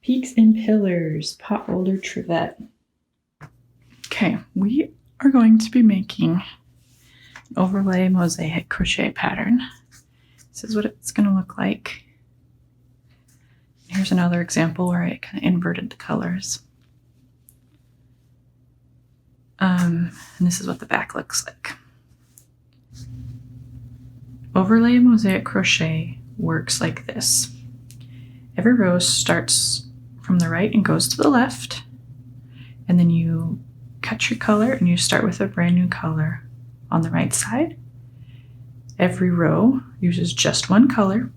Peaks and Pillars, pot holder trivet. Okay, we are going to be making an overlay mosaic crochet pattern. This is what it's going to look like. Here's another example where I kind of inverted the colors. And this is what the back looks like. Overlay mosaic crochet works like this. Every row starts from the right and goes to the left, and then you cut your color and you start with a brand new color on the right side. Every row uses just one color,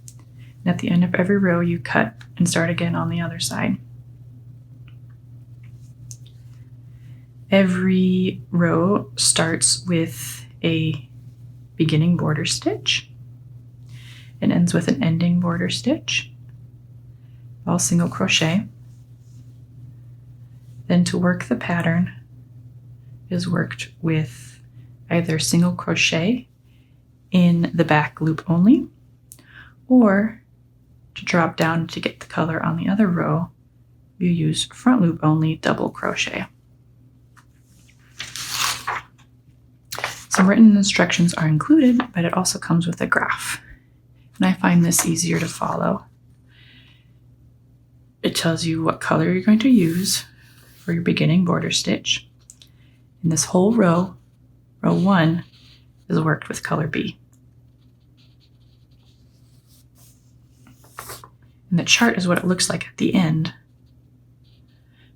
and at the end of every row you cut and start again on the other side. Every row starts with a beginning border stitch and ends with an ending border stitch, all single crochet. Then to work the pattern is worked with either single crochet in the back loop only, or to drop down to get the color on the other row, you use front loop only double crochet. Some written instructions are included, but it also comes with a graph, and I find this easier to follow. It tells you what color you're going to use for your beginning border stitch. And this whole row, row 1, is worked with color B. And the chart is what it looks like at the end.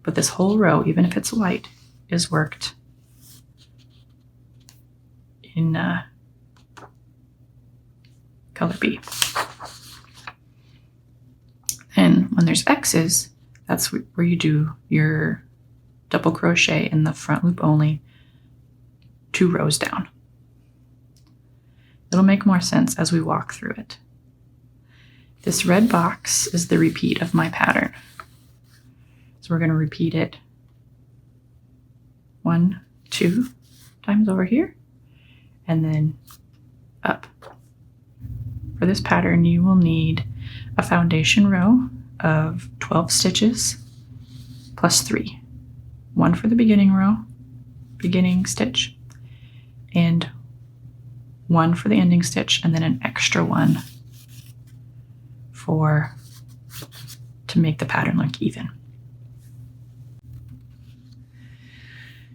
But this whole row, even if it's white, is worked in color B. And when there's X's, that's where you do your double crochet in the front loop only 2 rows down. It'll make more sense as we walk through it. This red box is the repeat of my pattern. So we're going to repeat it 1, 2 times over here, and then up. For this pattern, you will need a foundation row of 12 stitches plus 3. 1 for the beginning row, beginning stitch, and 1 for the ending stitch, and then an extra 1 to make the pattern look even.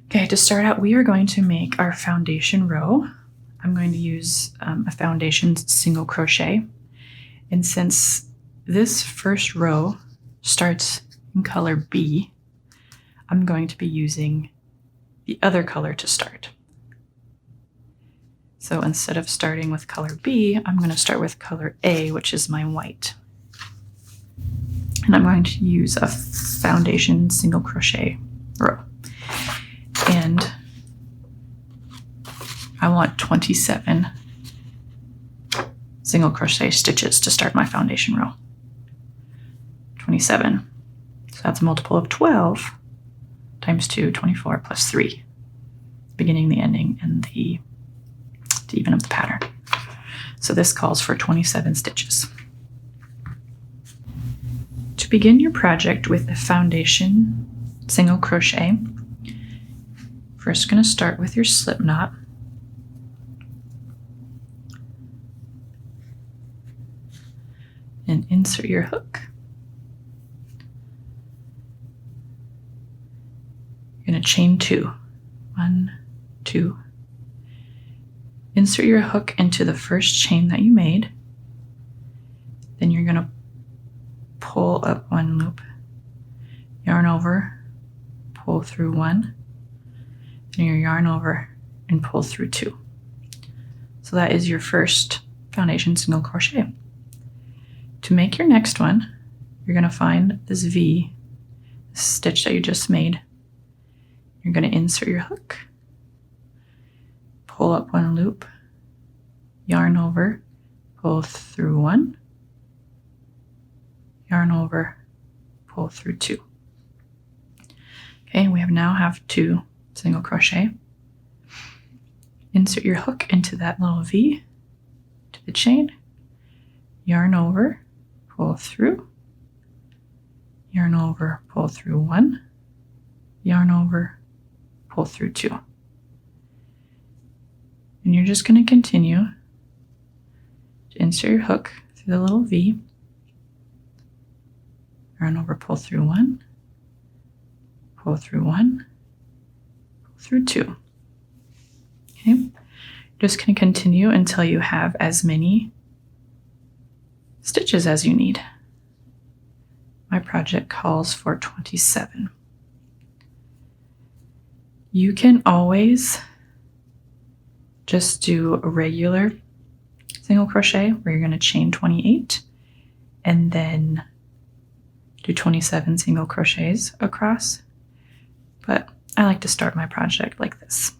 Okay, to start out, we are going to make our foundation row. I'm going to use a foundation single crochet, and since this first row starts in color B, I'm going to be using the other color to start. So instead of starting with color B, I'm going to start with color A, which is my white. And I'm going to use a foundation single crochet row. And I want 27 single crochet stitches to start my foundation row. 27. So that's a multiple of 12 times 2, 24 plus 3. Beginning, the ending, and the even of the pattern. So this calls for 27 stitches. To begin your project with a foundation single crochet, first going to start with your slip knot. And insert your hook. You're going to chain 2. 1, 2. Insert your hook into the first chain that you made. Then you're going to pull up 1 loop, yarn over, pull through 1, then your yarn over and pull through 2. So that is your first foundation single crochet. To make your next one, you're going to find this V, this stitch that you just made. You're going to insert your hook, pull up 1 loop, yarn over, pull through 1, yarn over, pull through 2. Okay, we now have 2 single crochet. Insert your hook into that little V to the chain, yarn over, pull through, yarn over, pull through 1, yarn over, pull through 2. And you're just going to continue to insert your hook through the little V, yarn over, pull through 1, pull through 1, pull through 2. Okay, just going to continue until you have as many stitches as you need. My project calls for 27. You can always just do a regular single crochet where you're going to chain 28 and then do 27 single crochets across. But I like to start my project like this.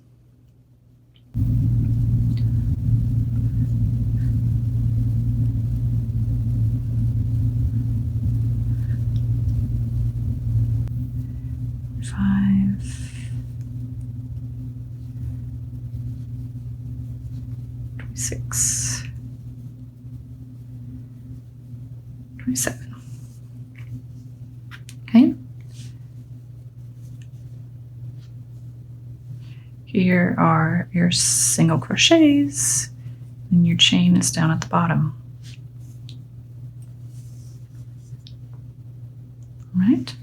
Six, 27. Okay. Here are your single crochets, and your chain is down at the bottom. All right.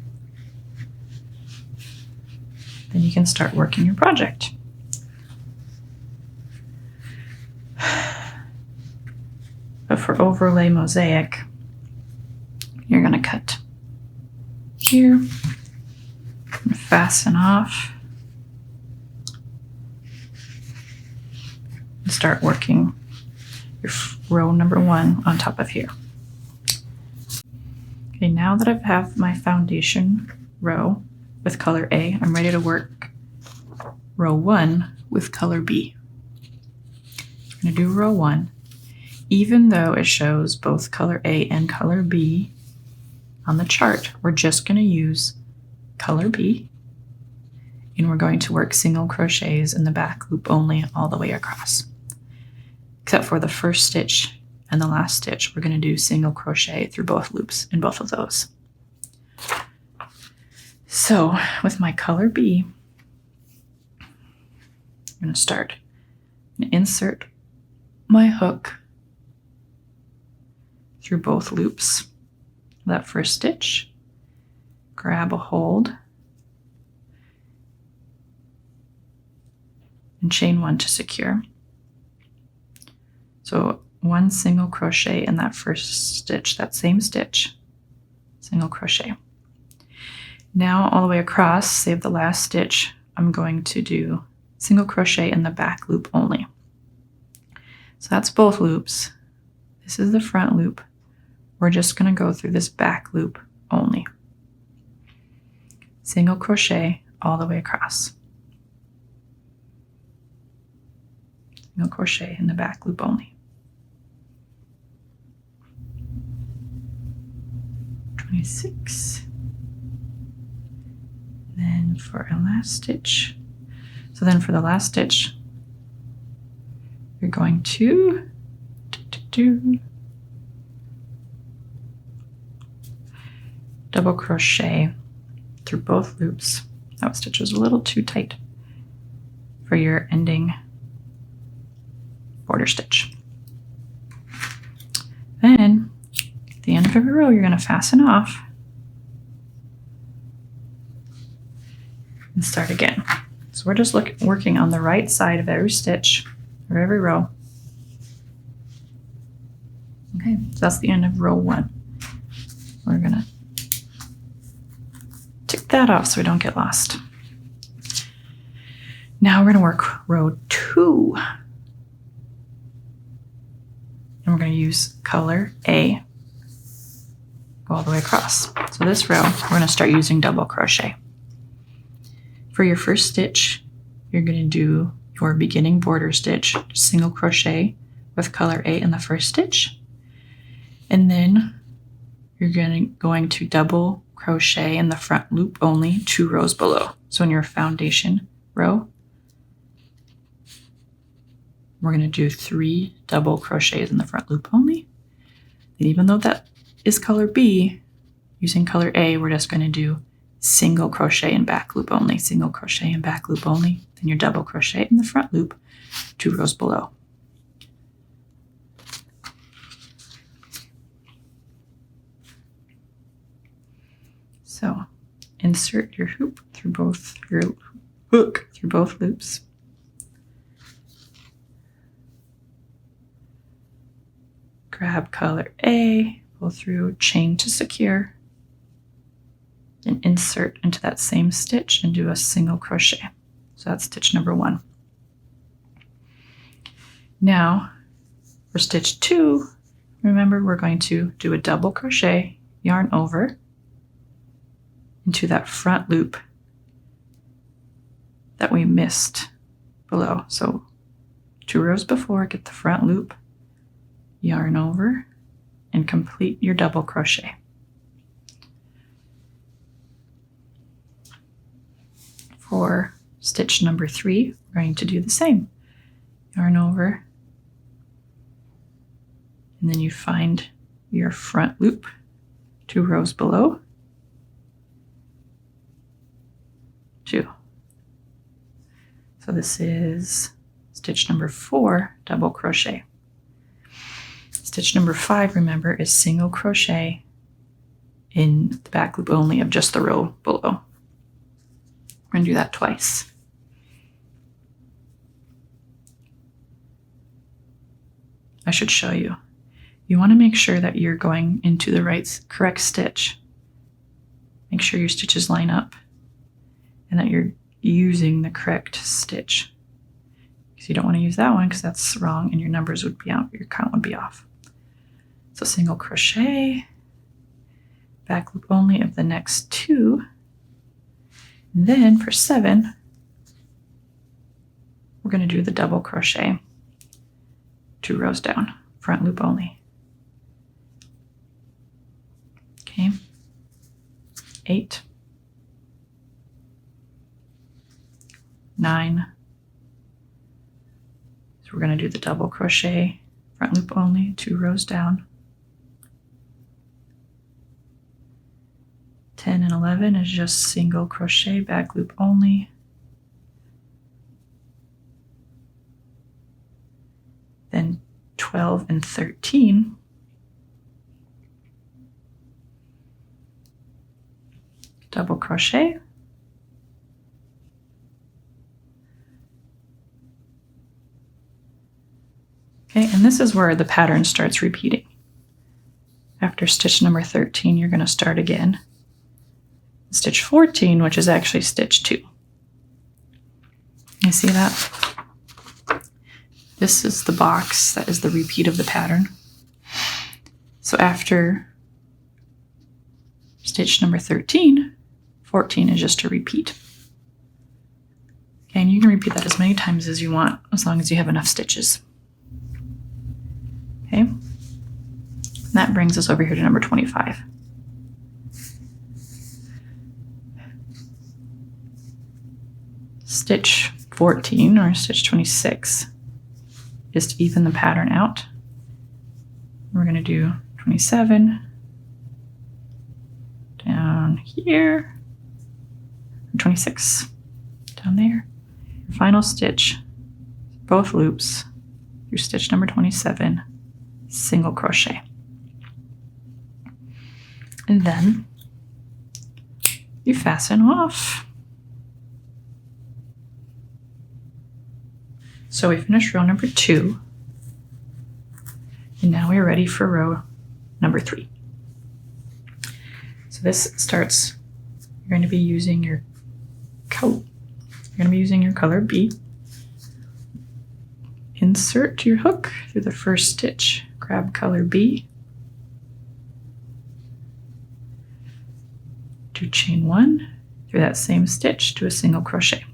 Then you can start working your project. But for overlay mosaic, you're going to cut here and fasten off and start working your row number 1 on top of here. Okay, now that I have my foundation row with color A, I'm ready to work row 1 with color B. I'm going to do row 1. Even though it shows both color A and color B on the chart, we're just going to use color B, and we're going to work single crochets in the back loop only all the way across. Except for the first stitch and the last stitch, we're going to do single crochet through both loops in both of those. So with my color B, I'm going to start. I'm going to insert my hook through both loops. That first stitch, grab a hold, and chain 1 to secure. So 1 single crochet in that first stitch, that same stitch, single crochet. Now all the way across, save the last stitch, I'm going to do single crochet in the back loop only. So that's both loops. This is the front loop. We're just going to go through this back loop only. Single crochet all the way across. Single crochet in the back loop only. 26. Then for a last stitch. So then for the last stitch, you're going to double crochet through both loops. That stitch was a little too tight for your ending border stitch. Then at the end of every row, you're going to fasten off and start again. So we're just working on the right side of every stitch or every row. Okay, so that's the end of row 1. We're going to tick that off so we don't get lost. Now we're going to work row 2. And we're going to use color A, go all the way across. So this row, we're going to start using double crochet. For your first stitch, you're going to do your beginning border stitch, single crochet with color A in the first stitch. And then you're going to double crochet in the front loop only 2 rows below. So in your foundation row, we're going to do 3 double crochets in the front loop only. And even though that is color B, using color A, we're just going to do single crochet and back loop only, single crochet and back loop only, then your double crochet in the front loop 2 rows below. So insert your hook through both loops. Grab color A, pull through, chain to secure, and insert into that same stitch and do a single crochet. So that's stitch number 1. Now for stitch 2, remember we're going to do a double crochet, yarn over into that front loop that we missed below. So 2 rows before, get the front loop, yarn over, and complete your double crochet. For stitch number 3, we're going to do the same. Yarn over, and then you find your front loop 2 rows below, 2. So this is stitch number 4, double crochet. Stitch number 5, remember, is single crochet in the back loop only of just the row below. We're going to do that twice. I should show you. You want to make sure that you're going into the correct stitch. Make sure your stitches line up and that you're using the correct stitch. Because you don't want to use that one because that's wrong and your numbers would be out, your count would be off. So single crochet, back loop only of the next 2. And then for 7, we're going to do the double crochet 2 rows down, front loop only. Okay, 8, 9. So we're going to do the double crochet, front loop only, 2 rows down. 10 and 11 is just single crochet, back loop only. Then 12 and 13, double crochet. Okay, and this is where the pattern starts repeating. After stitch number 13, you're going to start again. Stitch 14, which is actually stitch 2. You see that? This is the box that is the repeat of the pattern. So after stitch number 13, 14 is just a repeat. Okay, and you can repeat that as many times as you want, as long as you have enough stitches. Okay, and that brings us over here to number 25. Stitch 14 or stitch 26 is to even the pattern out. We're going to do 27 down here, 26 down there. Final stitch, both loops through stitch number 27, single crochet. And then you fasten off. So we finished row number 2, and now we're ready for row number 3. So this starts, you're going to be using your coat. You're going to be using your color B. Insert your hook through the first stitch, grab color B, do chain 1 through that same stitch, do a single crochet.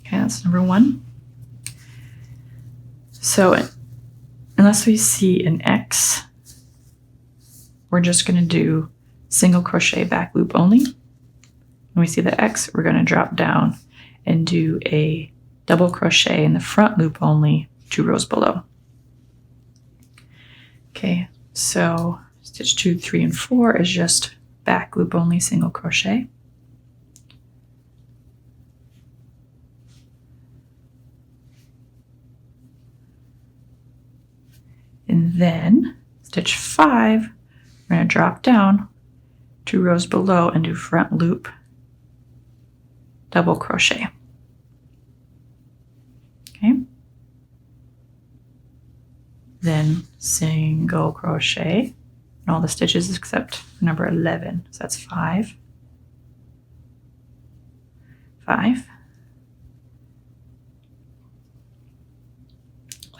Okay, that's number 1. So unless we see an X, we're just going to do single crochet, back loop only. When we see the X, we're going to drop down and do a double crochet in the front loop only, 2 rows below. Okay, so Stitch 2, 3, and 4 is just back loop only single crochet. And then stitch 5, we're going to drop down 2 rows below and do front loop, double crochet. Okay. Then single crochet in all the stitches except number 11. So that's 5, 5,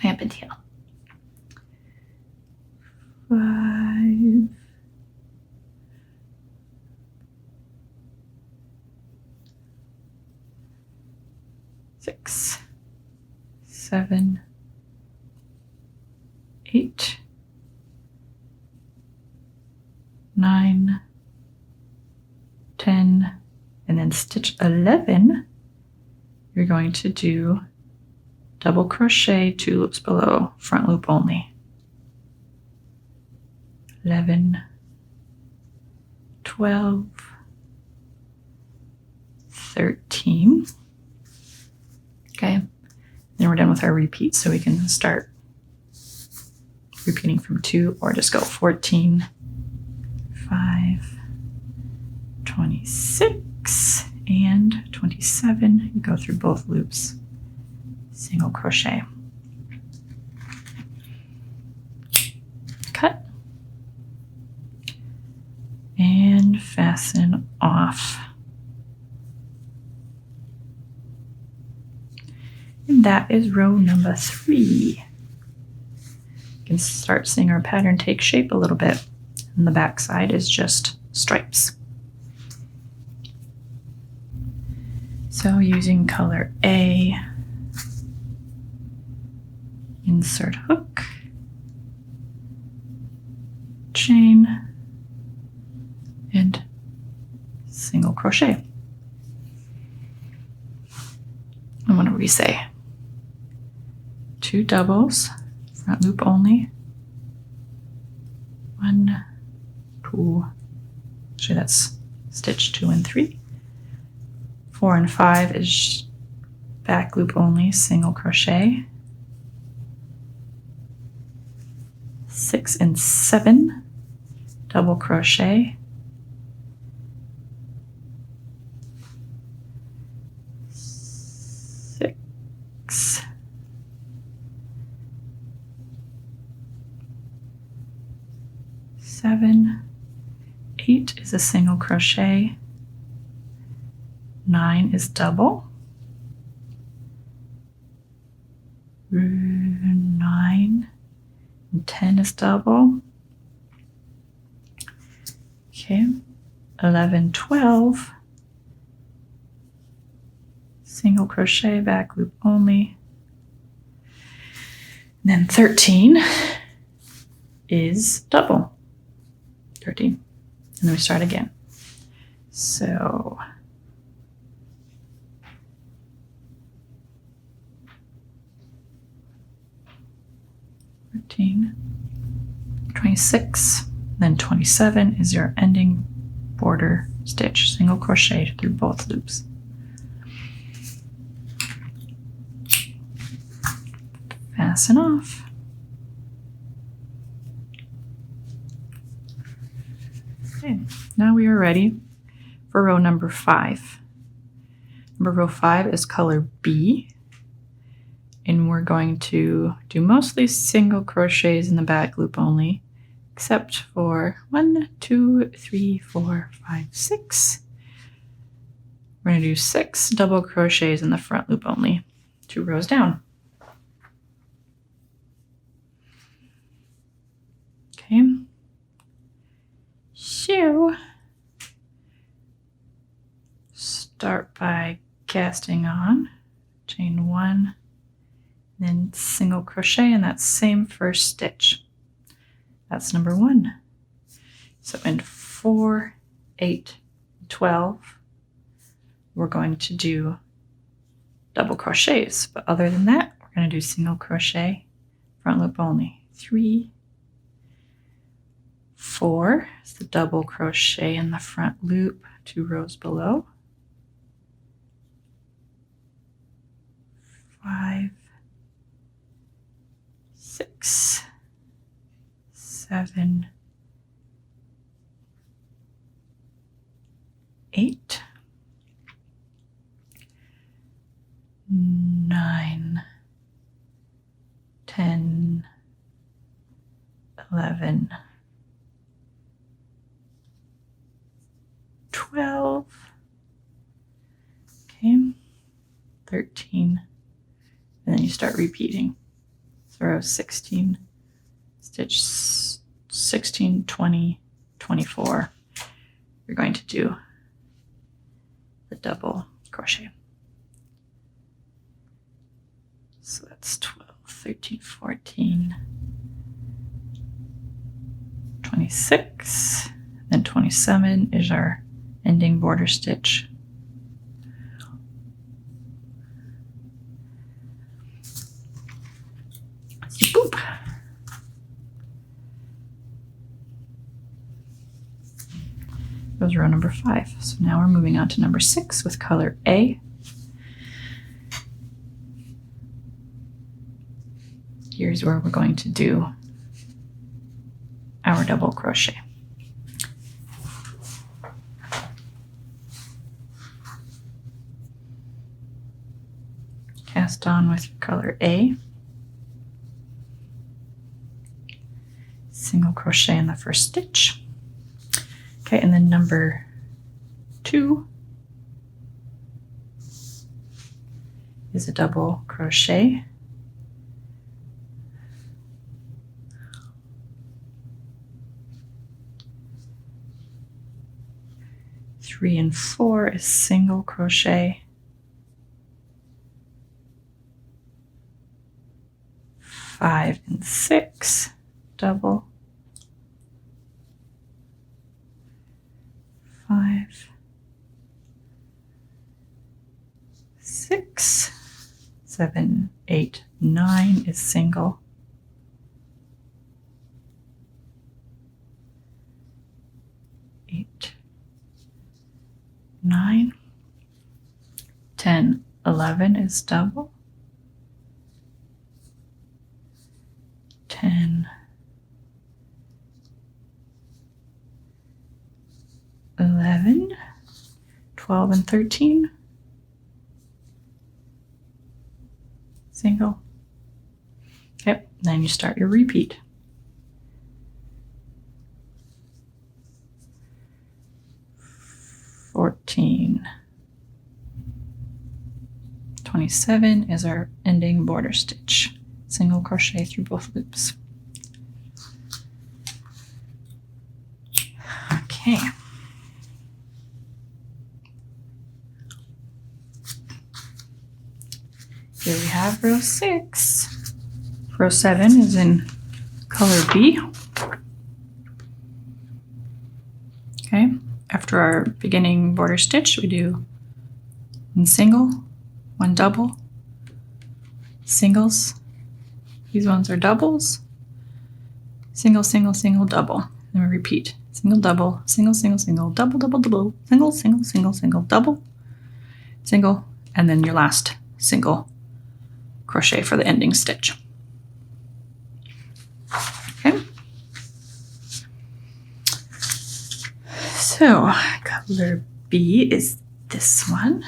lamp and tail, 5, 6, 7, 8, 9, 10, and then stitch 11, you're going to do double crochet 2 loops below, front loop only. 11, 12, 13. Okay, then we're done with our repeat, so we can start repeating from 2 or just go 14, 5, 26, and 27. You go through both loops, single crochet. Cut. And fasten off. And that is row number 3. You can start seeing our pattern take shape a little bit. And the back side is just stripes. So using color A, insert hook, chain, and single crochet. And what do we say? 2 doubles, front loop only. 1, 2, actually that's stitch 2 and 3. 4 and 5 is back loop only, single crochet. 6 and 7, double crochet. 6, 7, 8 is a single crochet. 9 is double. 9 and 10 is double. Okay, 11, 12, single crochet, back loop only. And then 13 is double. 13, and then we start again. So 13, 26, then 27 is your ending border stitch, single crochet through both loops. Fasten off. Okay, now we are ready for row number 5. Row 5 is color B, and we're going to do mostly single crochets in the back loop only, except for 1, 2, 3, 4, 5, 6. We're going to do 6 double crochets in the front loop only, 2 rows down. Okay, so start by casting on, chain 1, then single crochet in that same first stitch. That's number 1. So in 4, 8, 12, we're going to do double crochets, but other than that, we're going to do single crochet, front loop only. 3, 4 is the double crochet in the front loop 2 rows below. 5, 6, 7, 8, 9, 10, 11, 12, okay, 13, and then you start repeating. So row 16, stitch 16, 20, 24. You're going to do the double crochet. So that's 12, 13, 14, 26, and 27 is our ending border stitch. Boop. That was row number 5. So now we're moving on to number 6 with color A. Here's where we're going to do our double crochet. Cast on with color A. Single crochet in the first stitch. Okay, and then number 2 is a double crochet. Three and 4 is single crochet. 5 and 6 double. 5, 6, 7, 8, 9 is single. 8, 9, 10, 11 is double. 10, 11, 12, and 13, single. Okay, then you start your repeat. 14, 27 is our ending border stitch. Single crochet through both loops. Okay. Here we have row 6. Row 7 is in color B. Okay, after our beginning border stitch, we do one single, one double, singles. These ones are doubles. Single, single, single, double. And we repeat. Single, double, single, single, single, double, double, double, single, single, single, single, double, single, and then your last single crochet for the ending stitch. Okay. So color B is this one.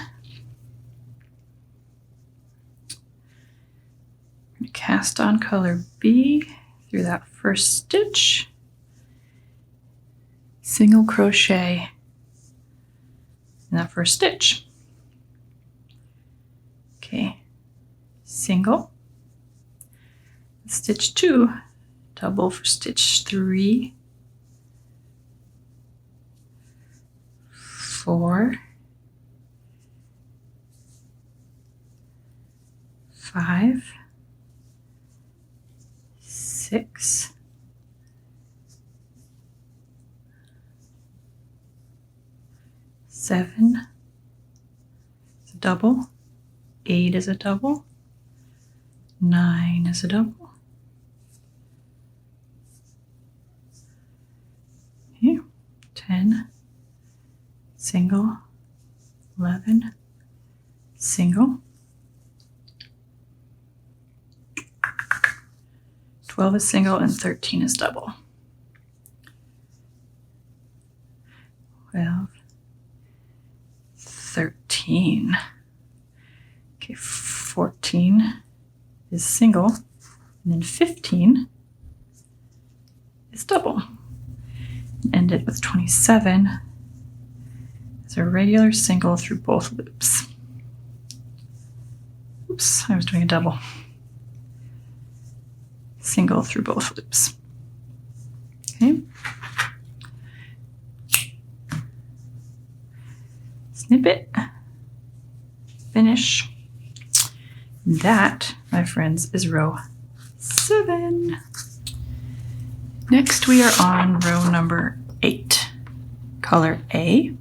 I'm going to cast on color B through that first stitch. Single crochet in that first stitch. Okay. Single, stitch 2, double for stitch 3, 4, 5, 6, 7 is a double, 8 is a double, 9 is a double, single, 11, single, 12 is single, and 13 is double. 12, 13. Okay, 14 is single, and then 15 is double. End it with 27 is a regular single through both loops. Oops, I was doing a double. Single through both loops. Okay. Snip it. Finish. That, my friends, is row 7. Next we are on row number 8, color A.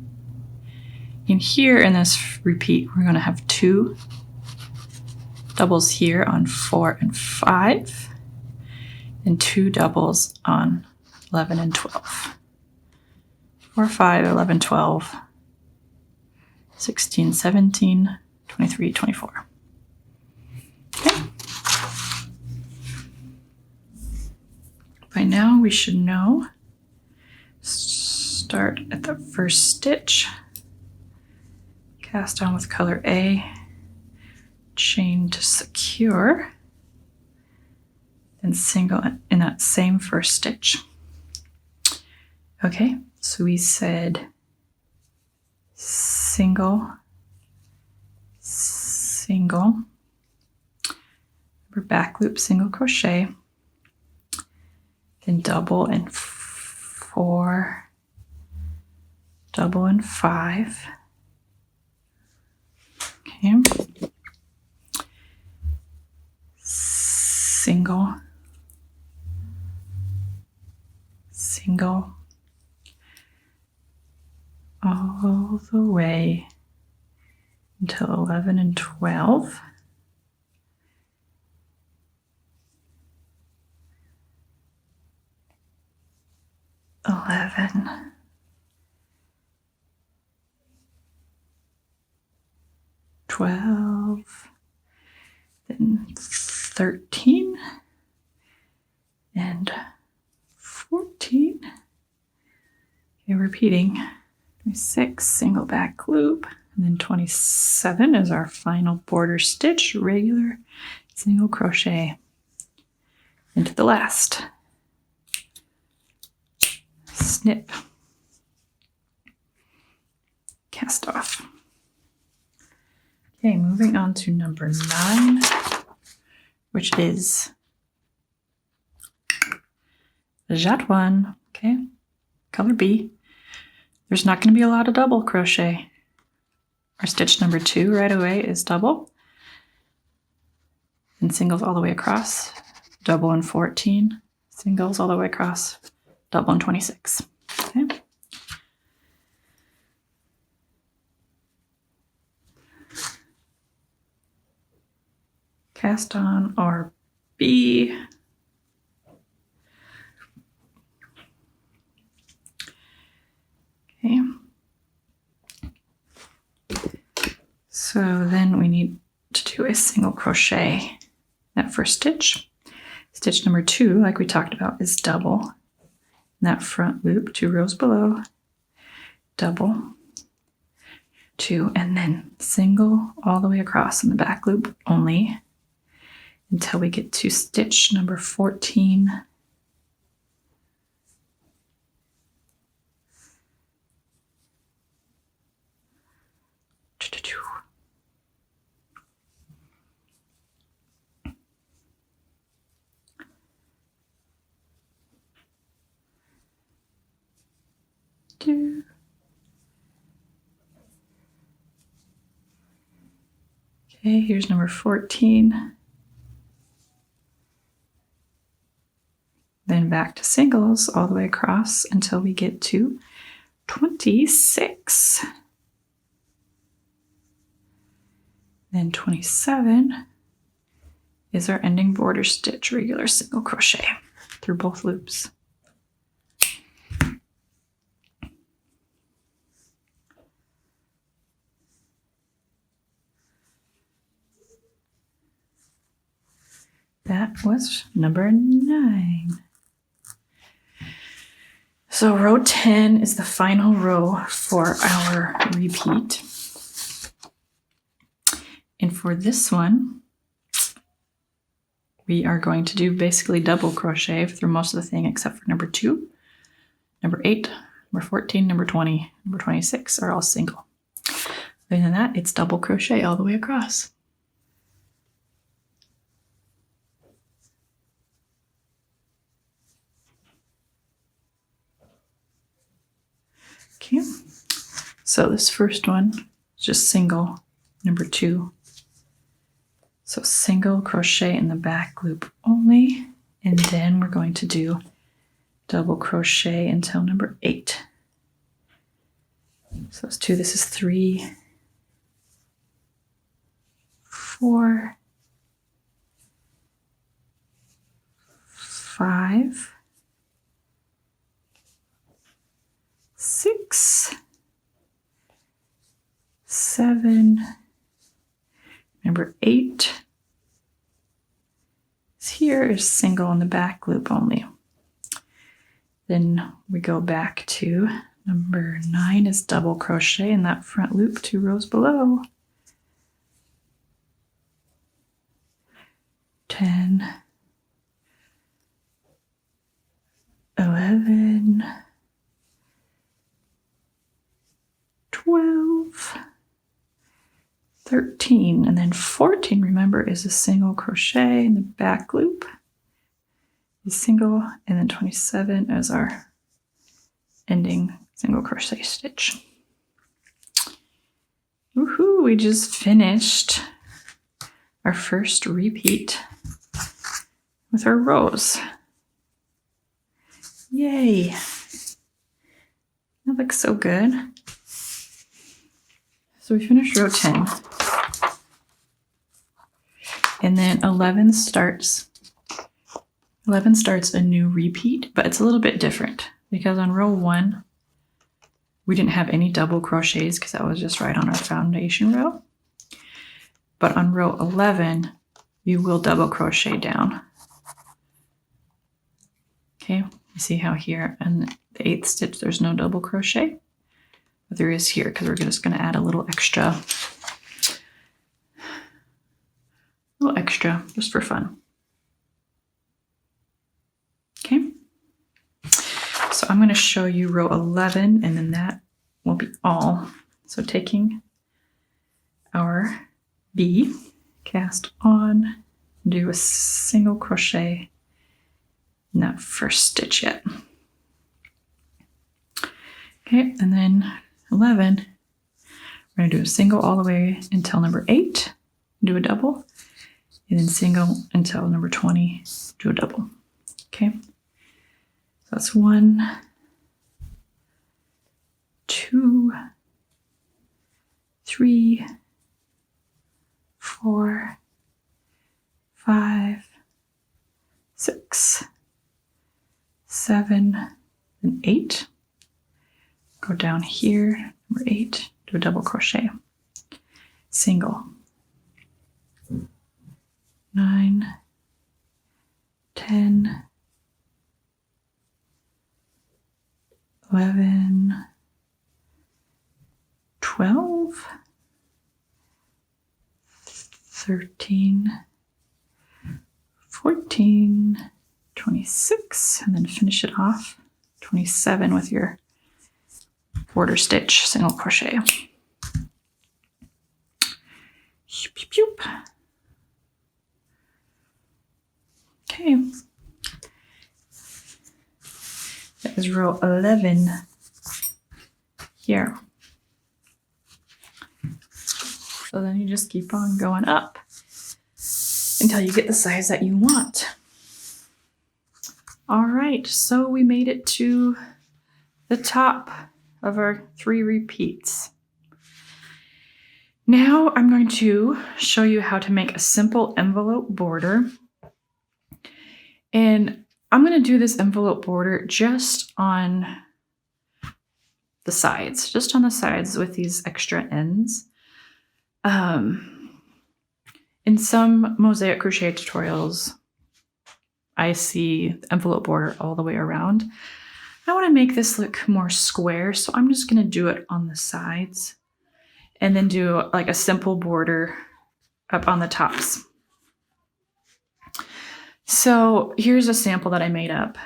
And here in this repeat, we're going to have 2 doubles here on 4 and 5, and 2 doubles on 11 and 12. 4, 5, 11, 12, 16, 17, 23, 24. Okay. By now we should know. Start at the first stitch, cast on with color A, chain to secure, then single in that same first stitch. Okay, so we said single, single, we're back loop, single crochet, then double and 4, double and 5. Okay. Single, single, all the way until 11 and 12. 11, 12, then 13 and 14. Okay, repeating. 26, single back loop, and then 27 is our final border stitch, regular single crochet into the last. Snip, cast off. Okay, moving on to number 9, which is Jat 1, okay, color B. There's not going to be a lot of double crochet. Our stitch number 2 right away is double, and singles all the way across, double and 14, singles all the way across, double and 26. Okay. Cast on our B. Okay. So then we need to do a single crochet that first stitch. Stitch number 2, like we talked about, is double. In that front loop, 2 rows below, double, 2, and then single all the way across in the back loop only until we get to stitch number 14. Okay, here's number 14. Then back to singles all the way across until we get to 26. Then 27 is our ending border stitch, regular single crochet through both loops. that was number 9. So row 10 is the final row for our repeat. And for this one, we are going to do basically double crochet through most of the thing except for number 2, number 8, number 14, number 20, number 26 are all single. Other than that, it's double crochet all the way across. Okay, so this first one is just single, number 2. So single crochet in the back loop only, and then we're going to do double crochet until number 8. So it's 2, this is 3, 4, 5, 6, 7, number 8 is here, is single in the back loop only. Then we go back to number 9 is double crochet in that front loop 2 rows below. 10, 11, 12, 13, and then 14, remember, is a single crochet in the back loop. Is single, and then 27 as our ending single crochet stitch. Woohoo, we just finished our first repeat with our rows. Yay! That looks so good. So we finished row 10. And then 11 starts a new repeat, but it's a little bit different because on row 1, we didn't have any double crochets because that was just right on our foundation row. But on row 11, you will double crochet down. Okay, you see how here in the 8th stitch, there's no double crochet, but there is here because we're just going to add a little extra just for fun. Okay, so I'm going to show you row 11 and then that will be all. So taking our B, cast on, do a single crochet in that first stitch yet. Okay, and then 11, we're going to do a single all the way until number 8, do a double, and then single until number 20, do a double. Okay, so that's 1, 2, 3, 4, 5, 6, 7, and 8. Go down here, number 8, do a double crochet, single, 9, 10, 11, 12, 13, 14, 26, and then finish it off 27 with your border stitch single crochet. Okay, that is row 11 here. So then you just keep on going up until you get the size that you want. All right, so we made it to the top of our 3 repeats. Now I'm going to show you how to make a simple envelope border. And I'm going to do this envelope border just on the sides, with these extra ends. In some Mosaic Crochet tutorials, I see the envelope border all the way around. I want to make this look more square, so I'm just going to do it on the sides and then do like a simple border up on the tops. So here's a sample that I made up.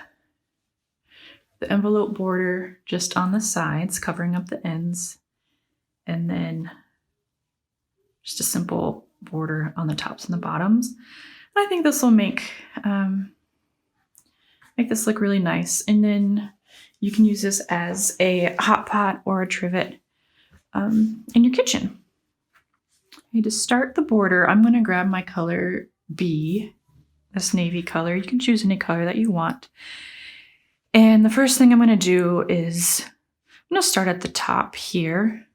The envelope border just on the sides, covering up the ends, and then just a simple border on the tops and the bottoms. And I think this will make this look really nice. And then you can use this as a hot pot or a trivet in your kitchen. Okay, to start the border, I'm going to grab my color B, this navy color. You can choose any color that you want. And the first thing I'm going to do is I'm going to start at the top here.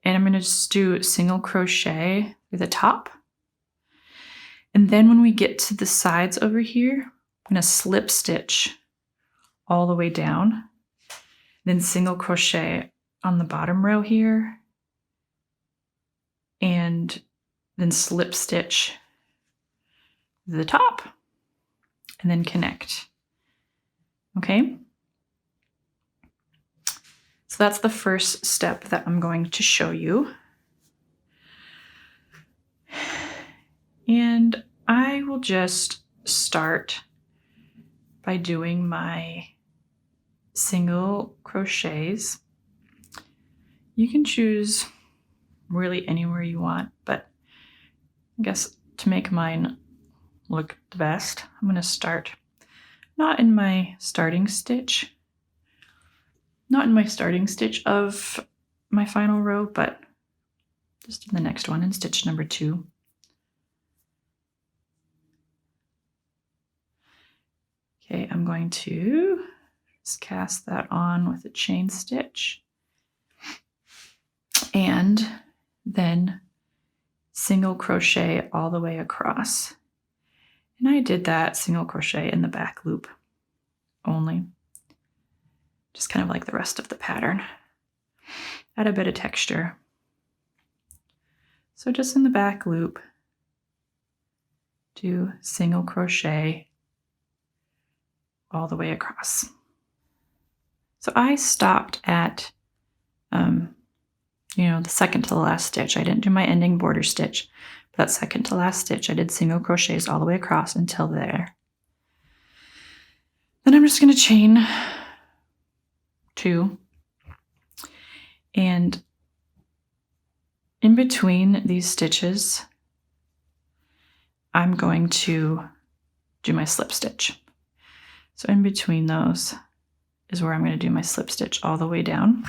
And I'm going to just do single crochet through the top. And then when we get to the sides over here, I'm going to slip stitch all the way down. Then single crochet on the bottom row here. And then slip stitch the top. And then connect. Okay? So that's the first step that I'm going to show you. And I will just start by doing my single crochets. You can choose really anywhere you want, but I guess to make mine look the best, I'm going to start not in my starting stitch of my final row, but just in the next one in stitch number 2. Okay, I'm going to just cast that on with a chain stitch and then single crochet all the way across. And I did that single crochet in the back loop only, just kind of like the rest of the pattern. Add a bit of texture. So just in the back loop, do single crochet all the way across. So I stopped at, the second to the last stitch. I didn't do my ending border stitch, but that second to last stitch, I did single crochets all the way across until there. Then I'm just going to chain 2, and in between these stitches, I'm going to do my slip stitch. So in between those is where I'm going to do my slip stitch all the way down.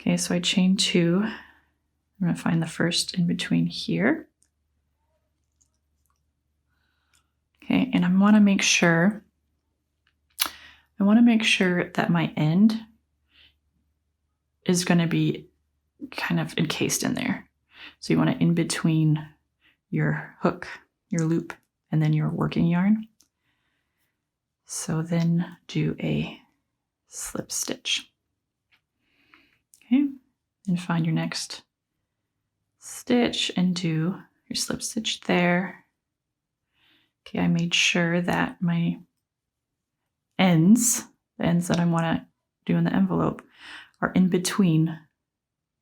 Okay, so I chain 2. I'm going to find the first in between here. Okay, and I want to make sure that my end is going to be kind of encased in there. So you want to in between your hook, your loop, and then your working yarn. So then do a slip stitch. Okay, and find your next stitch and do your slip stitch there. Okay, I made sure that my the ends that I want to do in the envelope are in between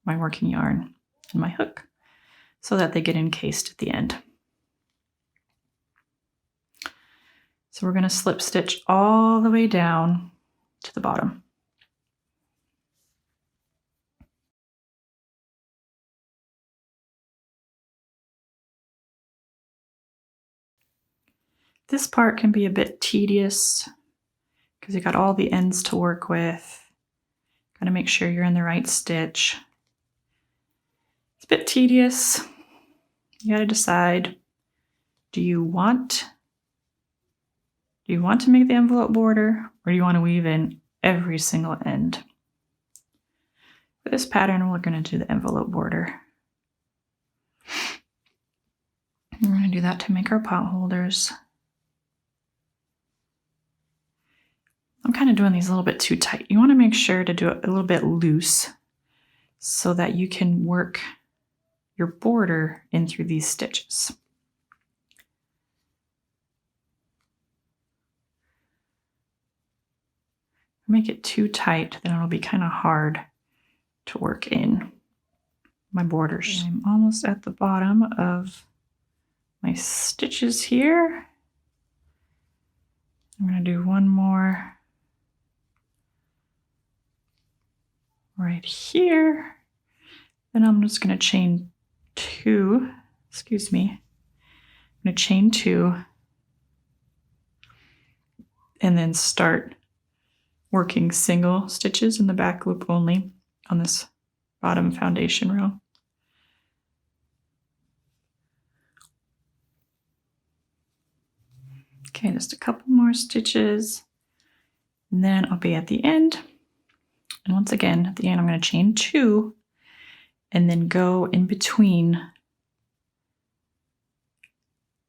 my working yarn and my hook so that they get encased at the end. So we're going to slip stitch all the way down to the bottom. This part can be a bit tedious because you got all the ends to work with. Got to make sure you're in the right stitch. It's a bit tedious. You got to decide, do you want to make the envelope border, or do you want to weave in every single end? For this pattern, we're going to do the envelope border. We're going to do that to make our pot holders. I'm kind of doing these a little bit too tight. You want to make sure to do it a little bit loose so that you can work your border in through these stitches. make it too tight, then it'll be kind of hard to work in my borders. I'm almost at the bottom of my stitches here. I'm going to do one more right here. Then I'm just going to chain 2, excuse me. I'm going to chain 2 and then start working single stitches in the back loop only on this bottom foundation row. Okay, just a couple more stitches, and then I'll be at the end. And once again, at the end, I'm going to chain 2 and then go in between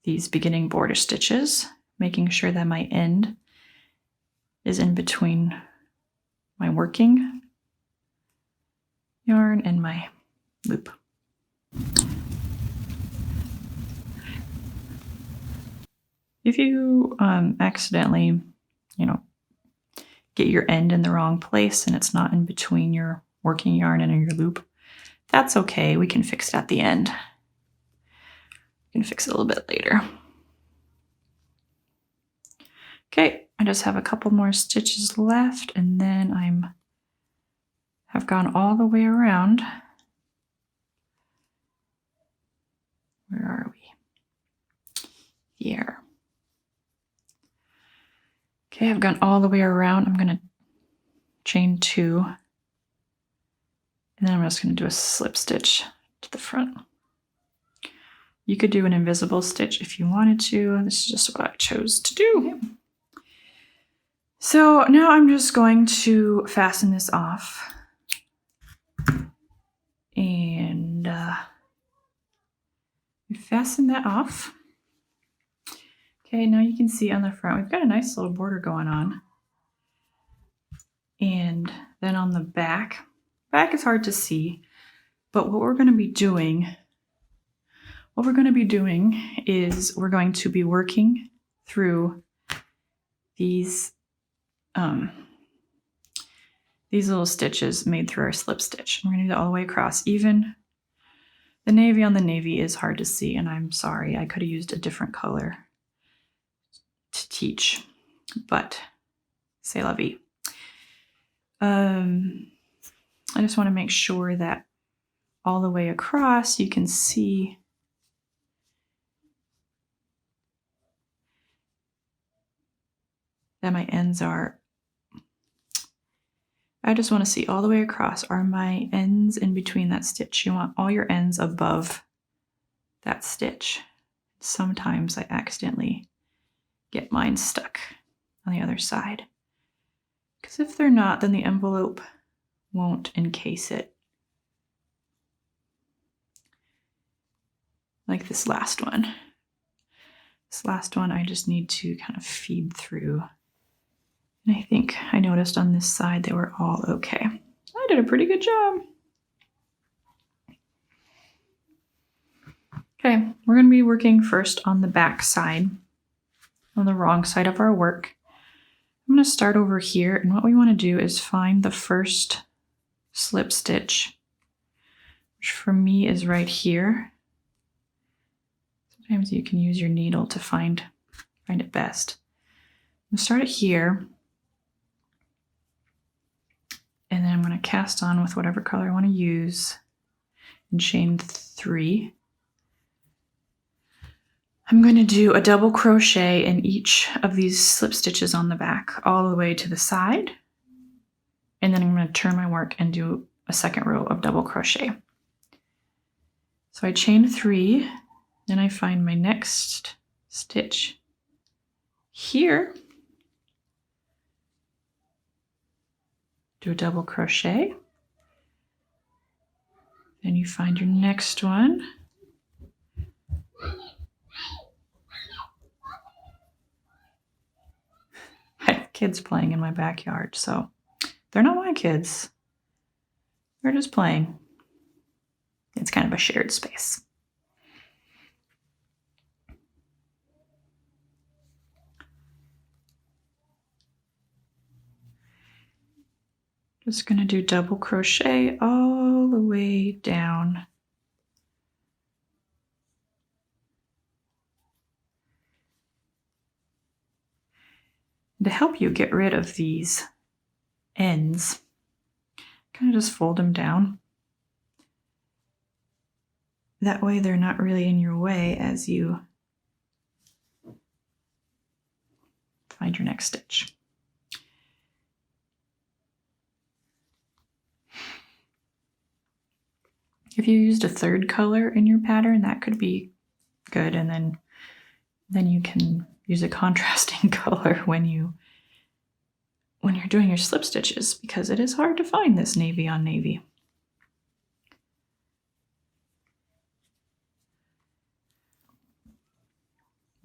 these beginning border stitches, making sure that my end is in between my working yarn and my loop. If you accidentally, get your end in the wrong place and it's not in between your working yarn and your loop, that's okay. We can fix it at the end. We can fix it a little bit later. Okay, I just have a couple more stitches left, and then have gone all the way around. Where are we? Here. Okay, I've gone all the way around. I'm going to chain 2, and then I'm just going to do a slip stitch to the front. You could do an invisible stitch if you wanted to. This is just what I chose to do. Okay. So now I'm just going to fasten this off. And we fasten that off. Okay, now you can see on the front, we've got a nice little border going on. And then on the back is hard to see, but what we're going to be doing is we're going to be working through these little stitches made through our slip stitch. We're going to do that all the way across. Even the navy on the navy is hard to see, and I'm sorry, I could have used a different color to teach, but c'est la vie. I just want to make sure that all the way across you can see that my ends are, I just want to see all the way across, are my ends in between that stitch? You want all your ends above that stitch. Sometimes I accidentally get mine stuck on the other side, because if they're not, then the envelope won't encase it. Like this last one. This last one I just need to kind of feed through. And I think I noticed on this side they were all okay. I did a pretty good job. Okay, we're going to be working first on the back side, on the wrong side of our work. I'm going to start over here, and what we want to do is find the first slip stitch, which for me is right here. Sometimes you can use your needle to find it best. I'm going to start it here, and then I'm going to cast on with whatever color I want to use and chain 3. I'm going to do a double crochet in each of these slip stitches on the back all the way to the side, and then I'm going to turn my work and do a second row of double crochet. So I chain 3, then I find my next stitch here, do a double crochet, then you find your next one, I have kids playing in my backyard, so they're not my kids. They're just playing. It's kind of a shared space. Just going to do double crochet all the way down. To help you get rid of these ends, kind of just fold them down. That way they're not really in your way as you find your next stitch. If you used a third color in your pattern, that could be good, and then you can use a contrasting color when you're doing your slip stitches, because it is hard to find this navy on navy.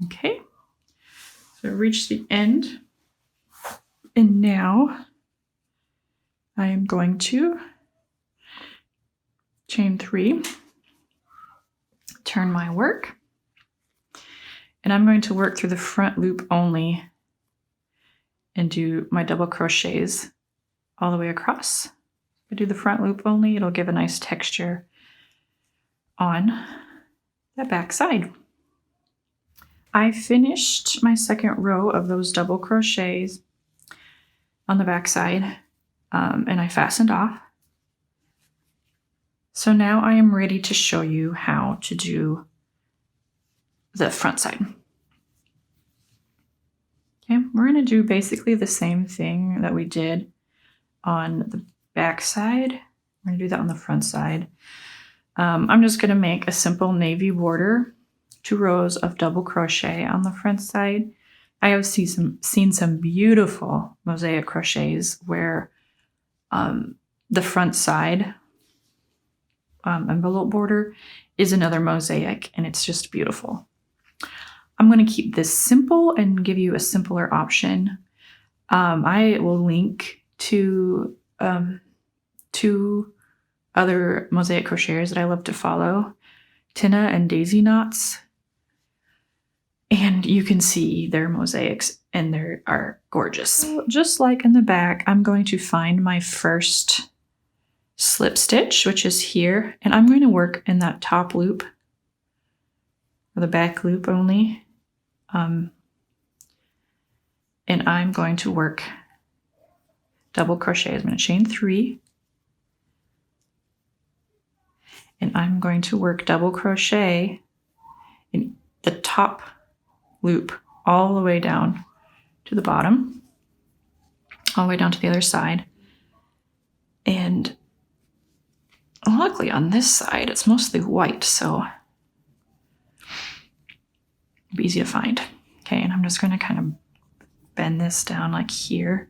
Okay, so I've reached the end, and now I am going to chain 3, turn my work, and I'm going to work through the front loop only and do my double crochets all the way across. If I do the front loop only, it'll give a nice texture on that back side. I finished my second row of those double crochets on the back side, and I fastened off. So now I am ready to show you how to do the front side. Okay, we're going to do basically the same thing that we did on the back side. We're going to do that on the front side. I'm just going to make a simple navy border, 2 rows of double crochet on the front side. I have seen some beautiful mosaic crochets where the front side envelope border is another mosaic, and it's just beautiful. I'm going to keep this simple and give you a simpler option. I will link to 2 other mosaic crocheters that I love to follow, Tina and Daisy Knots, and you can see their mosaics, and they are gorgeous. So just like in the back, I'm going to find my first slip stitch, which is here, and I'm going to work in that top loop, or the back loop only, and I'm going to work double crochet. I'm going to chain 3, and I'm going to work double crochet in the top loop all the way down to the bottom, all the way down to the other side. And luckily on this side, it's mostly white, so it'll be easy to find. Okay, and I'm just going to kind of bend this down like here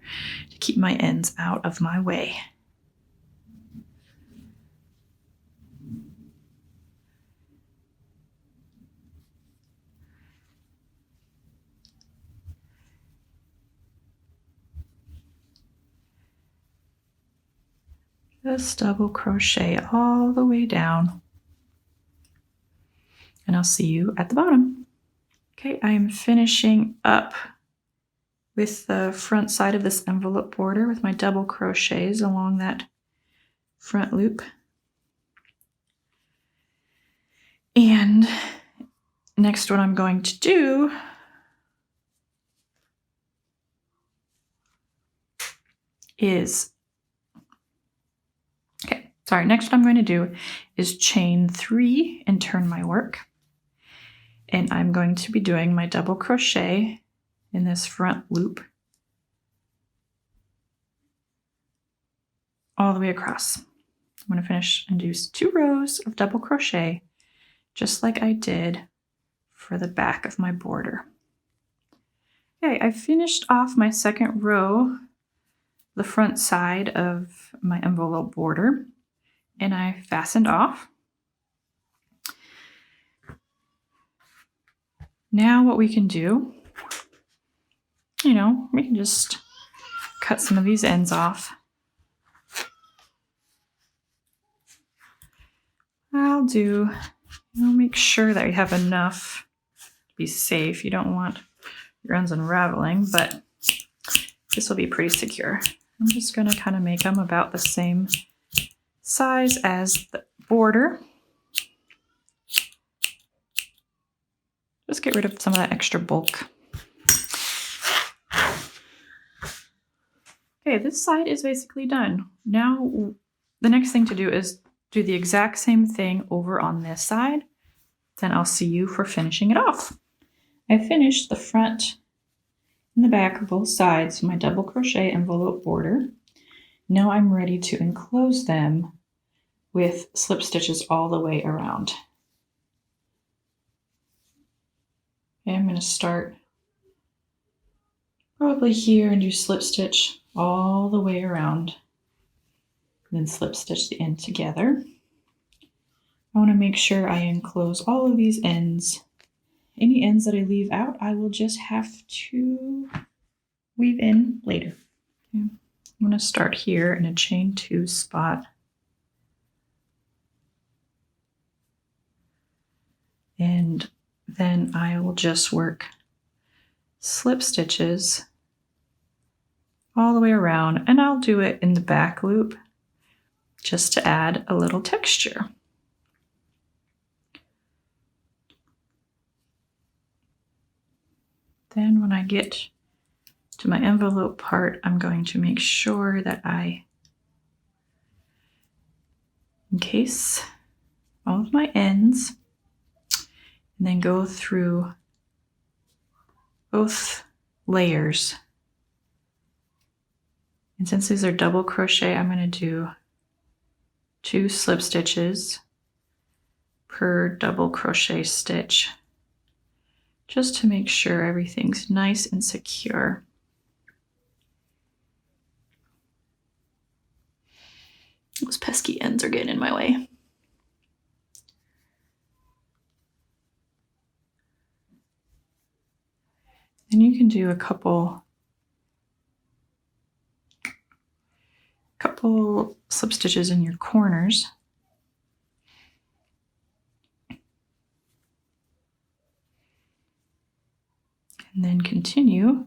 to keep my ends out of my way. Just double crochet all the way down, and I'll see you at the bottom. Okay, I am finishing up with the front side of this envelope border with my double crochets along that front loop. And next, what I'm going to do is next what I'm going to do is chain 3 and turn my work. And I'm going to be doing my double crochet in this front loop all the way across. I'm going to finish and do 2 rows of double crochet, just like I did for the back of my border. Okay, I finished off my second row, the front side of my envelope border, and I fastened off. Now what we can do, we can just cut some of these ends off. I'll do, make sure that you have enough to be safe. You don't want your ends unraveling, but this will be pretty secure. I'm just going to kind of make them about the same size as the border. Just get rid of some of that extra bulk. Okay, this side is basically done. Now, the next thing to do is do the exact same thing over on this side. Then I'll see you for finishing it off. I finished the front and the back of both sides of my double crochet envelope border. Now I'm ready to enclose them with slip stitches all the way around. Okay, I'm going to start probably here and do slip stitch all the way around, and then slip stitch the end together. I want to make sure I enclose all of these ends. Any ends that I leave out, I will just have to weave in later. Okay. I'm going to start here in a chain 2 spot. And then I will just work slip stitches all the way around, and I'll do it in the back loop just to add a little texture. Then when I get to my envelope part, I'm going to make sure that I encase all of my ends and then go through both layers. And since these are double crochet, I'm going to do 2 slip stitches per double crochet stitch, just to make sure everything's nice and secure. Those pesky ends are getting in my way. And you can do a couple slip stitches in your corners. And then continue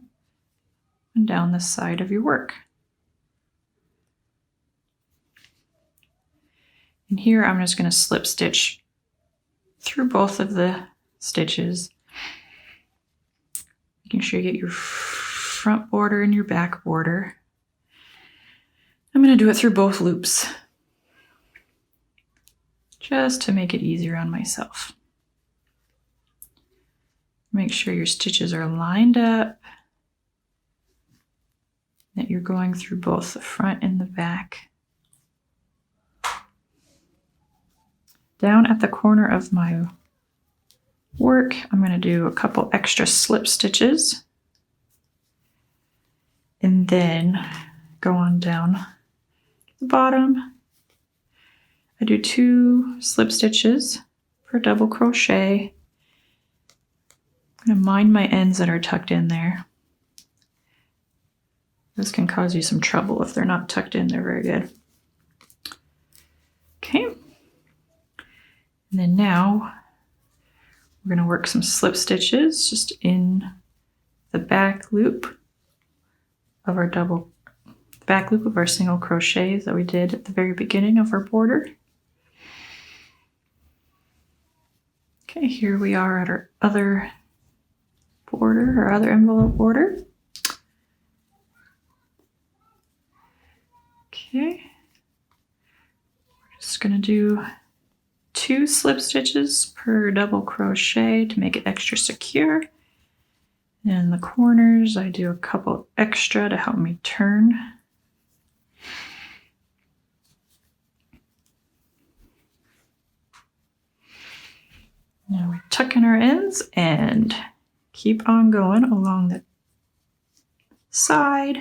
on down the side of your work. And here I'm just going to slip stitch through both of the stitches, making sure you get your front border and your back border. I'm going to do it through both loops, just to make it easier on myself. Make sure your stitches are lined up, that you're going through both the front and the back. Down at the corner of my work, I'm going to do a couple extra slip stitches and then go on down the bottom. I do 2 slip stitches per double crochet. I'm going to mind my ends that are tucked in there. This can cause you some trouble if they're not tucked in. They're very good. Okay. And then now we're going to work some slip stitches just in the back loop of our single crochets that we did at the very beginning of our border. Okay, here we are at our other border, our other envelope border. Okay, we're just going to do 2 slip stitches per double crochet to make it extra secure. And in the corners, I do a couple extra to help me turn. Now we tuck in our ends and keep on going along the side.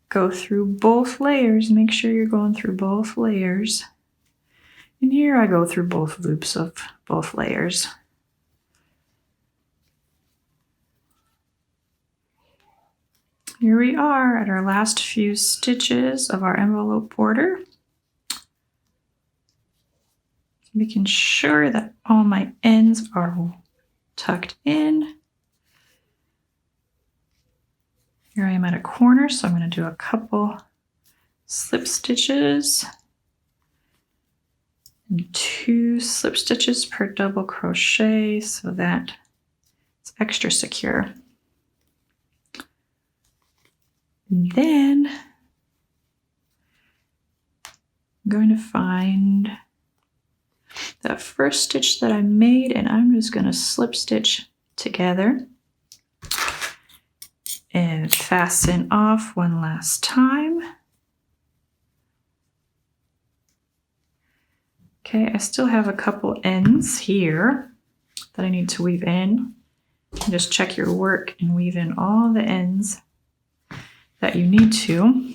Go through both layers. Make sure you're going through both layers. And here I go through both loops of both layers. Here we are at our last few stitches of our envelope border. Making sure that all my ends are tucked in. Here I am at a corner, so I'm going to do a couple slip stitches and 2 slip stitches per double crochet so that it's extra secure. And then I'm going to find that first stitch that I made, and I'm just going to slip stitch together and fasten off one last time. Okay, I still have a couple ends here that I need to weave in. Just check your work and weave in all the ends that you need to.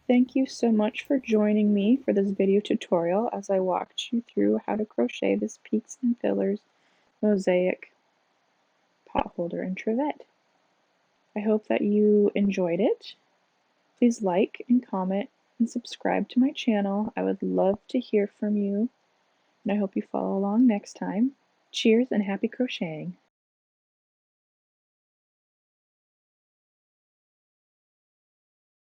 Thank you so much for joining me for this video tutorial as I walked you through how to crochet this Peaks and Fillers mosaic pot holder in Trivet. I hope that you enjoyed it. Please like and comment and subscribe to my channel. I would love to hear from you, and I hope you follow along next time. Cheers and happy crocheting!